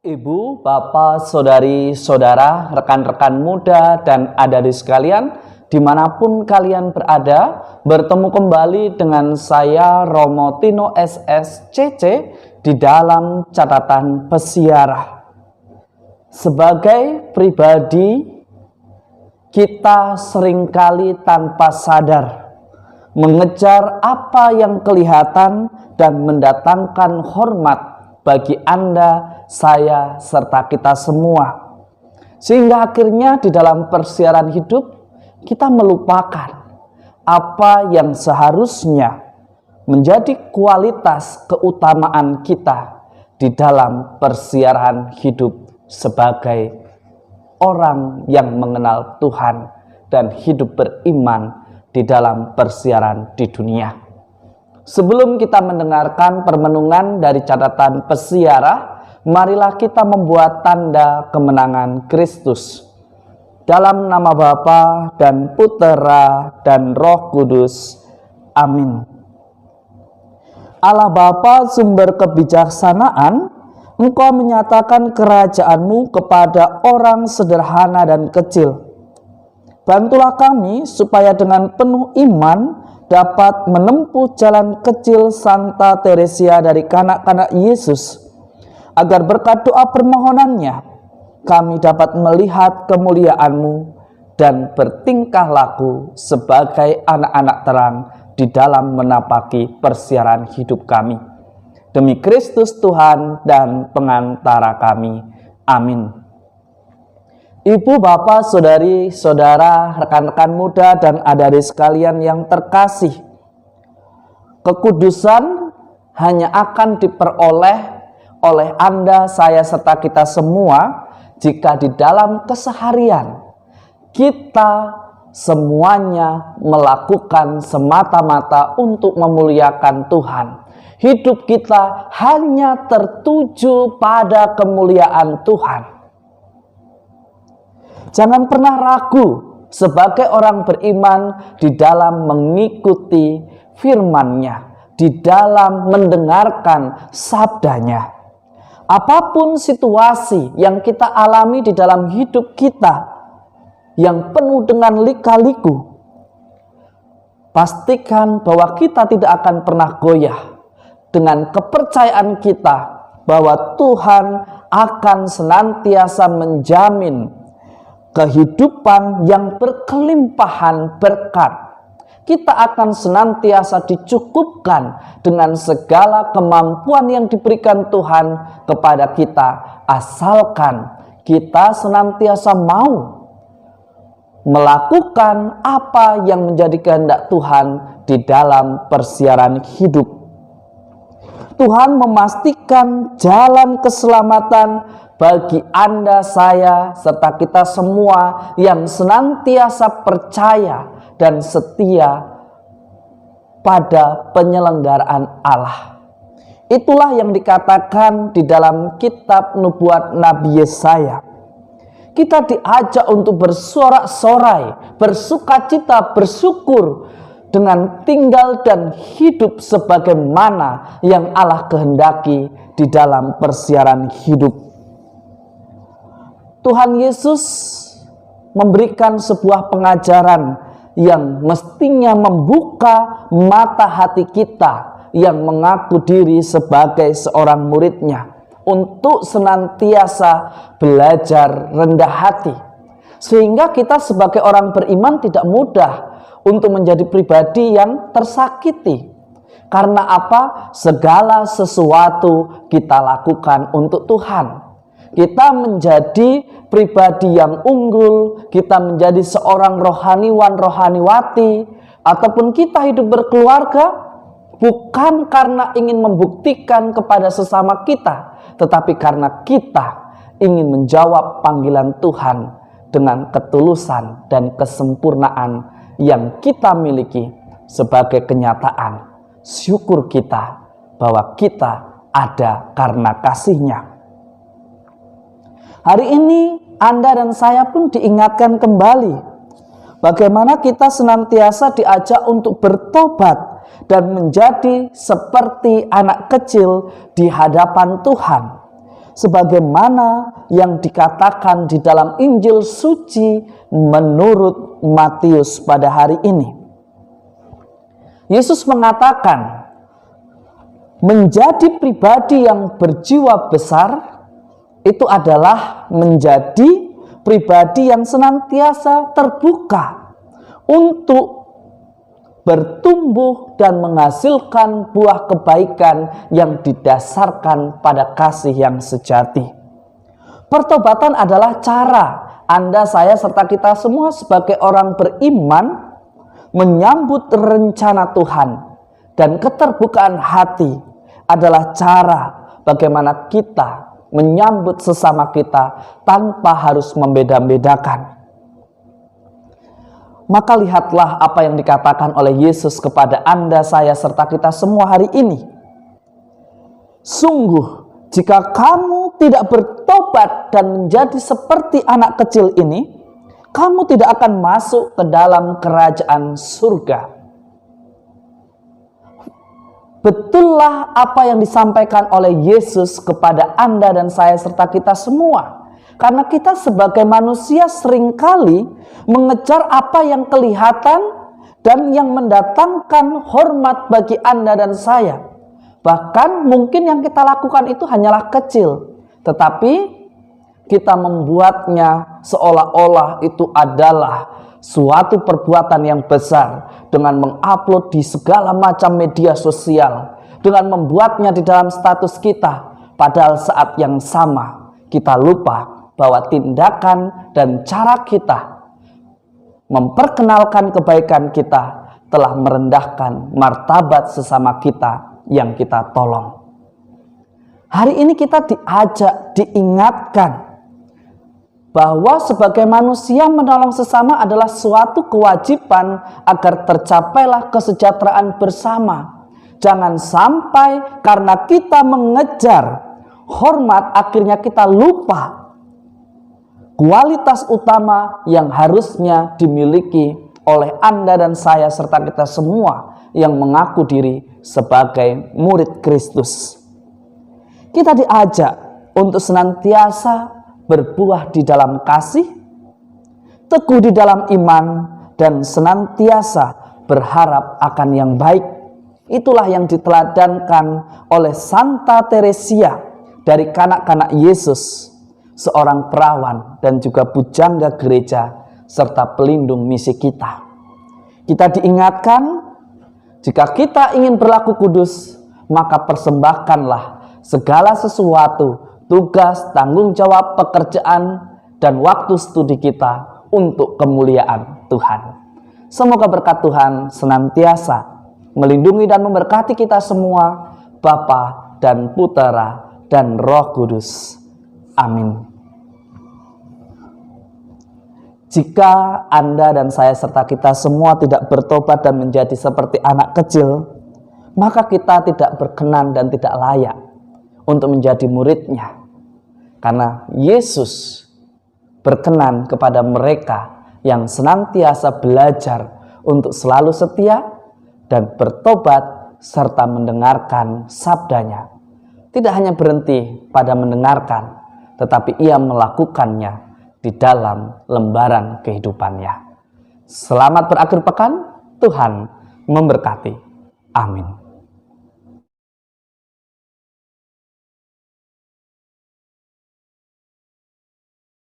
Ibu, bapak, saudari, saudara, rekan-rekan muda, dan adik-adik sekalian, dimanapun kalian berada, bertemu kembali dengan saya Romo Tino SSCC di dalam catatan pesiarah. Sebagai pribadi, kita seringkali tanpa sadar mengejar apa yang kelihatan dan mendatangkan hormat bagi Anda, saya, serta kita semua. Sehingga akhirnya di dalam persiaran hidup, kita melupakan apa yang seharusnya menjadi kualitas keutamaan kita di dalam persiaran hidup sebagai orang yang mengenal Tuhan dan hidup beriman di dalam persiaran di dunia. Sebelum kita mendengarkan permenungan dari catatan pesiarah, marilah kita membuat tanda kemenangan Kristus. Dalam nama Bapa dan Putera dan Roh Kudus. Amin. Allah Bapa, sumber kebijaksanaan, Engkau menyatakan kerajaan-Mu kepada orang sederhana dan kecil. Bantulah kami supaya dengan penuh iman dapat menempuh jalan kecil Santa Teresia dari kanak-kanak Yesus, agar berkat doa permohonannya kami dapat melihat kemuliaan-Mu dan bertingkah laku sebagai anak-anak terang di dalam menapaki persiaran hidup kami. Demi Kristus Tuhan dan pengantara kami. Amin. Ibu, bapak, saudari, saudara, rekan-rekan muda, dan adik-adik sekalian yang terkasih, kekudusan hanya akan diperoleh oleh Anda, saya, serta kita semua jika di dalam keseharian kita semuanya melakukan semata-mata untuk memuliakan Tuhan. Hidup kita hanya tertuju pada kemuliaan Tuhan. Jangan pernah ragu sebagai orang beriman di dalam mengikuti firman-Nya, di dalam mendengarkan sabdanya. Apapun situasi yang kita alami di dalam hidup kita yang penuh dengan lika-liku, pastikan bahwa kita tidak akan pernah goyah dengan kepercayaan kita bahwa Tuhan akan senantiasa menjamin kehidupan yang berkelimpahan berkat. Kita akan senantiasa dicukupkan dengan segala kemampuan yang diberikan Tuhan kepada kita, asalkan kita senantiasa mau melakukan apa yang menjadi kehendak Tuhan di dalam persiaran hidup. Tuhan memastikan jalan keselamatan bagi Anda, saya, serta kita semua yang senantiasa percaya dan setia pada penyelenggaraan Allah. Itulah yang dikatakan di dalam kitab nubuat Nabi Yesaya. Kita diajak untuk bersorak-sorai, bersukacita, bersyukur dengan tinggal dan hidup sebagaimana yang Allah kehendaki di dalam persiaran hidup. Tuhan Yesus memberikan sebuah pengajaran yang mestinya membuka mata hati kita yang mengaku diri sebagai seorang murid-Nya untuk senantiasa belajar rendah hati, sehingga kita sebagai orang beriman tidak mudah untuk menjadi pribadi yang tersakiti. Karena apa? Segala sesuatu kita lakukan untuk Tuhan. Kita menjadi pribadi yang unggul, kita menjadi seorang rohaniwan, rohaniwati, ataupun kita hidup berkeluarga, bukan karena ingin membuktikan kepada sesama kita, tetapi karena kita ingin menjawab panggilan Tuhan dengan ketulusan dan kesempurnaan yang kita miliki sebagai kenyataan syukur kita bahwa kita ada karena kasih-Nya. Hari ini Anda dan saya pun diingatkan kembali bagaimana kita senantiasa diajak untuk bertobat dan menjadi seperti anak kecil di hadapan Tuhan. sebagaimana yang dikatakan di dalam Injil suci menurut Matius pada hari ini. Yesus mengatakan, menjadi pribadi yang berjiwa besar itu adalah menjadi pribadi yang senantiasa terbuka untuk bertumbuh dan menghasilkan buah kebaikan yang didasarkan pada kasih yang sejati. Pertobatan adalah cara Anda, saya, serta kita semua sebagai orang beriman menyambut rencana Tuhan, dan keterbukaan hati adalah cara bagaimana kita menyambut sesama kita tanpa harus membeda-bedakan. Maka lihatlah apa yang dikatakan oleh Yesus kepada Anda, saya, serta kita semua hari ini. Sungguh, jika kamu tidak bertobat dan menjadi seperti anak kecil ini, kamu tidak akan masuk ke dalam kerajaan surga. Betullah apa yang disampaikan oleh Yesus kepada Anda dan saya serta kita semua. Karena kita sebagai manusia seringkali mengejar apa yang kelihatan dan yang mendatangkan hormat bagi Anda dan saya. Bahkan mungkin yang kita lakukan itu hanyalah kecil, tetapi kita membuatnya seolah-olah itu adalah suatu perbuatan yang besar dengan mengupload di segala macam media sosial, dengan membuatnya di dalam status kita. Padahal saat yang sama kita lupa bahwa tindakan dan cara kita memperkenalkan kebaikan kita telah merendahkan martabat sesama kita yang kita tolong. Hari ini kita diajak, diingatkan bahwa sebagai manusia menolong sesama adalah suatu kewajiban agar tercapailah kesejahteraan bersama. Jangan sampai karena kita mengejar hormat akhirnya kita lupa kualitas utama yang harusnya dimiliki oleh Anda dan saya serta kita semua yang mengaku diri sebagai murid Kristus. Kita diajak untuk senantiasa berbuah di dalam kasih, teguh di dalam iman, dan senantiasa berharap akan yang baik. Itulah yang diteladankan oleh Santa Teresia dari kanak-kanak Yesus, seorang perawan dan juga pujangga gereja serta pelindung misi kita. Kita diingatkan, jika kita ingin berlaku kudus, maka persembahkanlah segala sesuatu, tugas, tanggung jawab, pekerjaan, dan waktu studi kita untuk kemuliaan Tuhan. Semoga berkat Tuhan senantiasa melindungi dan memberkati kita semua, Bapa dan Putera dan Roh Kudus. Amin. Jika Anda dan saya serta kita semua tidak bertobat dan menjadi seperti anak kecil, maka kita tidak berkenan dan tidak layak untuk menjadi muridnya. Karena Yesus berkenan kepada mereka yang senantiasa belajar untuk selalu setia dan bertobat serta mendengarkan sabdanya. Tidak hanya berhenti pada mendengarkan, tetapi ia melakukannya di dalam lembaran kehidupannya. Selamat berakhir pekan, Tuhan memberkati. Amin.